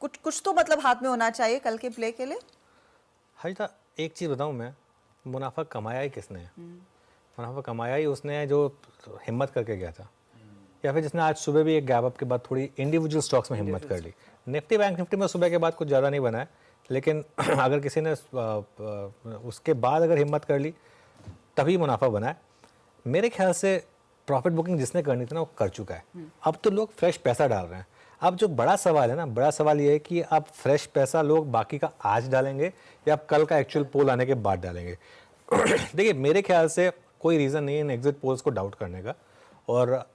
कुछ कुछ तो मतलब हाथ में होना चाहिए कल के प्ले के लिए। हर्षिता एक चीज़ बताऊँ मैं, मुनाफा कमाया ही किसने है? मुनाफा कमाया ही उसने है जो हिम्मत करके गया था, या फिर जिसने आज सुबह भी एक गैप अप के बाद थोड़ी इंडिविजुअल स्टॉक्स में हिम्मत कर ली। निफ्टी बैंक निफ्टी में सुबह के बाद कुछ ज़्यादा नहीं बना है, लेकिन अगर किसी ने उसके बाद अगर हिम्मत कर ली तभी मुनाफा बना है। मेरे ख्याल से प्रॉफिट बुकिंग जिसने करनी थी ना वो कर चुका है। अब तो लोग फ्रेश पैसा डाल रहे हैं। अब जो बड़ा सवाल है ना, बड़ा सवाल ये है कि अब फ्रेश पैसा लोग बाकी का आज डालेंगे या अब कल का एक्चुअल पोल आने के बाद डालेंगे। देखिए मेरे ख्याल से कोई रीज़न नहीं है इन एग्जिट पोल्स को डाउट करने का, और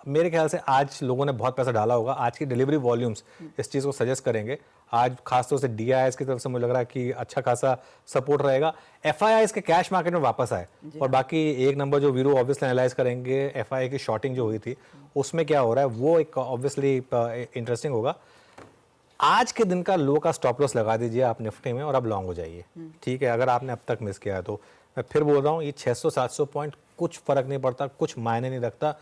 मेरे ख्याल से आज लोगों ने बहुत पैसा डाला होगा। आज की डिलीवरी वॉल्यूम्स इस चीज़ को सजेस्ट करेंगे। आज खासतौर से DIIs की तरफ से मुझे लग रहा है कि अच्छा खासा सपोर्ट रहेगा। FIIs के कैश मार्केट में वापस आए, और बाकी एक नंबर जो वीरू ऑब्वियसली एनालाइज करेंगे FII की शॉर्टिंग जो हुई थी उसमें क्या हो रहा है वो एक ऑब्वियसली इंटरेस्टिंग होगा। आज के दिन का लो का स्टॉप लॉस लगा दीजिए आप निफ्टी में और अब लॉन्ग हो जाइए, ठीक है। अगर आपने अब तक मिस किया है तो मैं फिर बोल रहा हूँ ये 600-700 पॉइंट कुछ फर्क नहीं पड़ता, कुछ मायने नहीं रखता।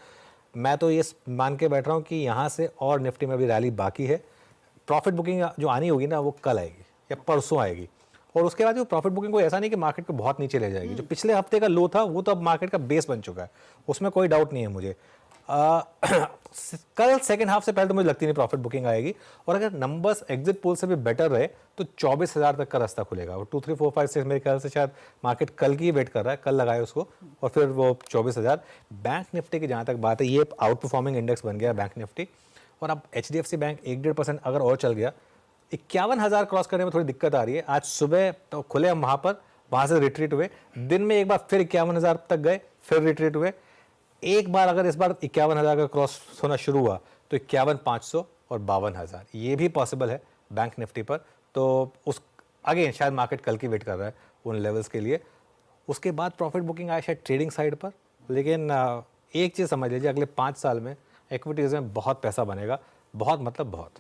मैं तो ये मान के बैठ रहा हूँ कि यहाँ से और निफ्टी में अभी रैली बाकी है। प्रॉफिट बुकिंग जो आनी होगी ना वो कल आएगी या परसों आएगी, और उसके बाद वो प्रॉफिट बुकिंग को ऐसा नहीं कि मार्केट को बहुत नीचे ले जाएगी। जो पिछले हफ्ते का लो था वो तो अब मार्केट का बेस बन चुका है, उसमें कोई डाउट नहीं है मुझे। कल सेकेंड हाफ से पहले तो मुझे लगती नहीं प्रॉफिट बुकिंग आएगी, और अगर नंबर्स एग्जिट पोल से भी बेटर रहे तो 24,000 तक का रास्ता खुलेगा। वो 2, 3, 4, 5, 6 मेरे ख्याल से शायद मार्केट कल की वेट कर रहा है, कल लगाए उसको और फिर वो 24,000। बैंक निफ्टी की जहाँ तक बात है ये आउट परफॉर्मिंग इंडेक्स बन गया बैंक निफ्टी, और अब HDFC बैंक 1-1.5% अगर और चल गया 51,000 क्रॉस करने में थोड़ी दिक्कत आ रही है। आज सुबह तो खुले हम वहाँ से रिट्रीट हुए, दिन में एक बार फिर 51,000 तक गए, फिर रिट्रीट हुए। एक बार अगर इस बार 51,000 का क्रॉस होना शुरू हुआ तो 51,500 और 52,000 ये भी पॉसिबल है बैंक निफ्टी पर। तो उस अगेन शायद मार्केट कल की वेट कर रहा है उन लेवल्स के लिए। उसके बाद प्रॉफिट बुकिंग आया शायद ट्रेडिंग साइड पर, लेकिन एक चीज़ समझ लीजिए अगले 5 साल में इक्विटीज़ में बहुत पैसा बनेगा, बहुत मतलब बहुत।